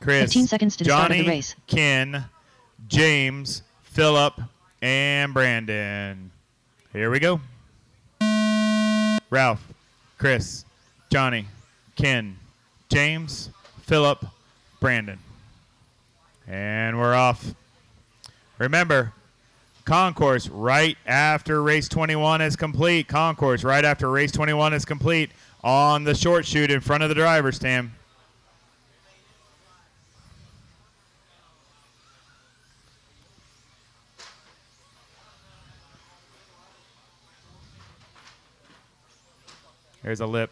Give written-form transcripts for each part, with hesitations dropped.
Chris, 15 seconds to the start of the Johnny, race. Ken, James, Phillip, and Brandon. Here we go. Ralph, Chris, Johnny, Ken, James, Phillip, Brandon. And we're off. Remember, concourse right after race 21 is complete. Concourse right after race 21 is complete on the short chute in front of the driver's stand. Here's a lip.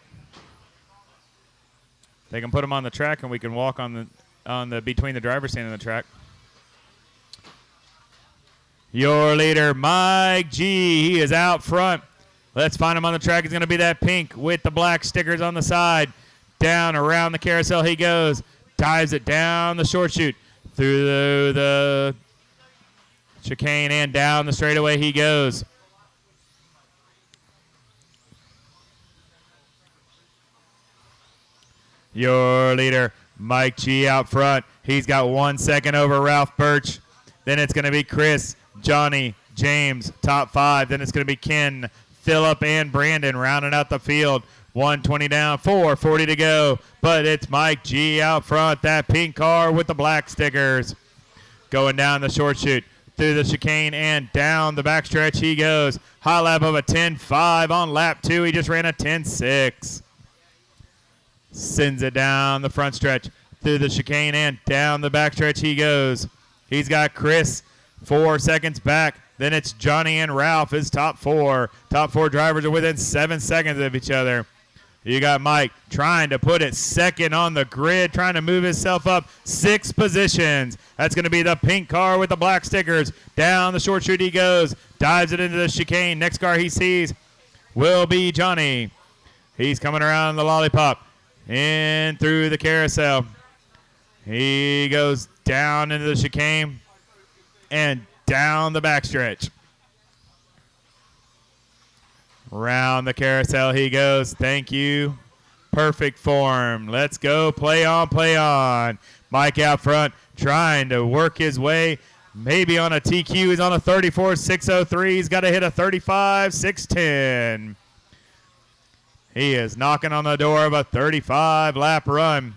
They can put them on the track, and we can walk on the between the driver's stand and the track. Your leader, Mike G. He is out front. Let's find him on the track. It's going to be that pink with the black stickers on the side. Down around the carousel he goes. Dives it down the short chute. Through the chicane and down the straightaway he goes. Your leader, Mike G. out front. He's got 1 second over Ralph Burch. Then it's going to be Chris, Johnny, James, top 5. Then it's going to be Ken, Phillip, and Brandon rounding out the field. 120 down, 4:40 to go. But it's Mike G. out front, that pink car with the black stickers. Going down the short chute, through the chicane, and down the backstretch he goes. High lap of a 10.5 on lap 2. He just ran a 10.6. Sends it down the front stretch, through the chicane, and down the backstretch he goes. He's got Chris 4 seconds back. Then it's Johnny and Ralph, his top 4. Top 4 drivers are within 7 seconds of each other. You got Mike trying to put it second on the grid, trying to move himself up 6 positions. That's going to be the pink car with the black stickers. Down the short chute he goes, dives it into the chicane. Next car he sees will be Johnny. He's coming around the lollipop, in through the carousel. He goes down into the chicane and down the backstretch. Round the carousel he goes. Thank you. Perfect form. Let's go. Play on, play on. Mike out front trying to work his way. Maybe on a TQ. He's on a 34.603. He's got to hit a 35.610. He is knocking on the door of a 35-lap run.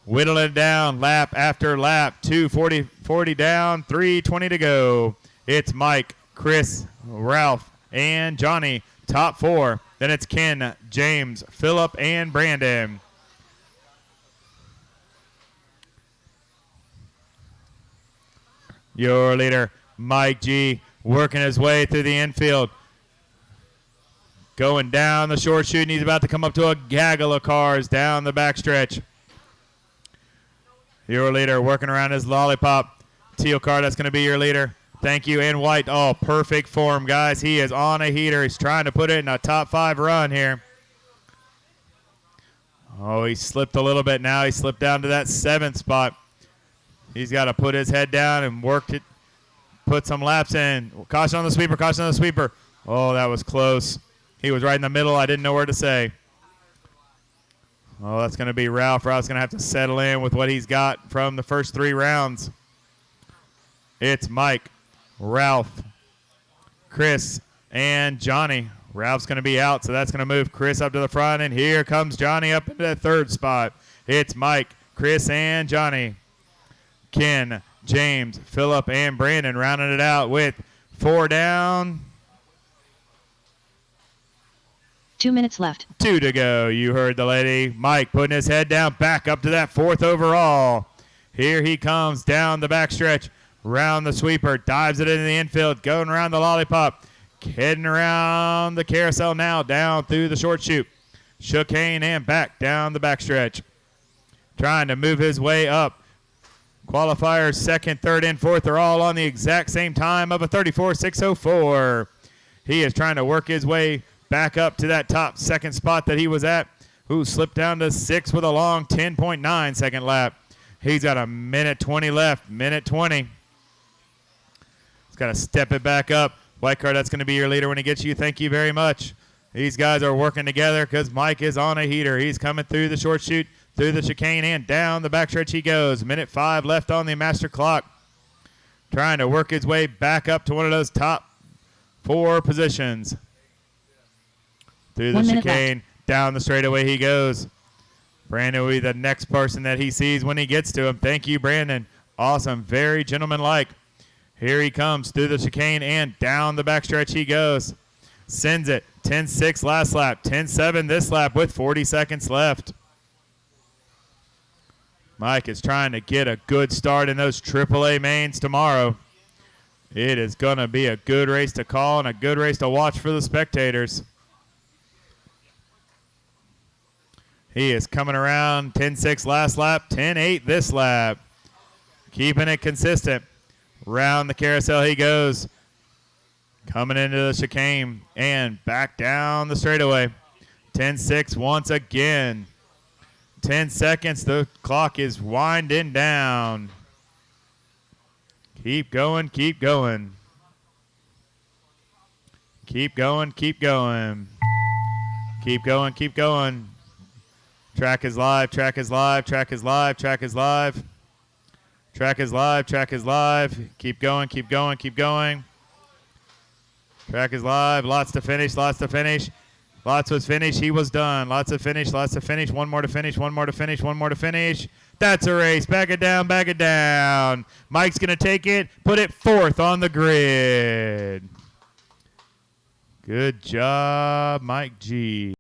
Whittle it down lap after lap. 2:40 down, 3:20 to go. It's Mike, Chris, Ralph, and Johnny, top 4. Then it's Ken, James, Phillip, and Brandon. Your leader, Mike G., working his way through the infield. Going down the short chute, and he's about to come up to a gaggle of cars down the backstretch. Your leader working around his lollipop. Teal car, that's going to be your leader. Thank you. And white. Oh, perfect form, guys. He is on a heater. He's trying to put it in a top 5 run here. Oh, he slipped a little bit now. He slipped down to that 7th spot. He's got to put his head down and work it. Put some laps in. Caution on the sweeper. Caution on the sweeper. Oh, that was close. He was right in the middle. I didn't know where to say. Oh, that's going to be Ralph. Ralph's going to have to settle in with what he's got from the first 3 rounds. It's Mike, Ralph, Chris, and Johnny. Ralph's going to be out, so that's going to move Chris up to the front, and here comes Johnny up into that 3rd spot. It's Mike, Chris, and Johnny. Ken, James, Phillip, and Brandon rounding it out with 4 down. 2 minutes left. 2 to go. You heard the lady. Mike putting his head down, back up to that 4th overall. Here he comes down the backstretch, round the sweeper, dives it into the infield, going around the lollipop, heading around the carousel now, down through the short chute. Chicane and back down the backstretch. Trying to move his way up. Qualifiers 2nd, 3rd, and 4th are all on the exact same time of a 34.604. He is trying to work his way back up to that top 2nd spot that he was at. Who slipped down to 6th with a long 10.9 second lap. He's got a minute 20 left. Minute 20. He's got to step it back up. White car, that's going to be your leader when he gets you. Thank you very much. These guys are working together because Mike is on a heater. He's coming through the short chute, through the chicane and down the backstretch he goes. Minute 5 left on the master clock. Trying to work his way back up to one of those top 4 positions. Through the chicane, down the straightaway he goes. Brandon will be the next person that he sees when he gets to him. Thank you, Brandon. Awesome. Very gentlemanlike. Here he comes through the chicane and down the backstretch he goes. Sends it. 10-6 last lap. 10-7 this lap with 40 seconds left. Mike is trying to get a good start in those AAA mains tomorrow. It is going to be a good race to call and a good race to watch for the spectators. He is coming around. 10-6 last lap. 10-8 this lap. Keeping it consistent. Round the carousel he goes. Coming into the chicane and back down the straightaway. 10-6 once again. 10 seconds. The clock is winding down. Keep going, keep going. Keep going, keep going. Keep going, keep going. Track is live, track is live, track is live, track is live. Track is live, track is live. Keep going, keep going, keep going. Track is live. Lots to finish, lots to finish. Lots was finished. He was done. Lots of finish, lots to finish. One more to finish, one more to finish, one more to finish. That's a race. Back it down, back it down. Mike's going to take it, put it 4th on the grid. Good job, Mike G.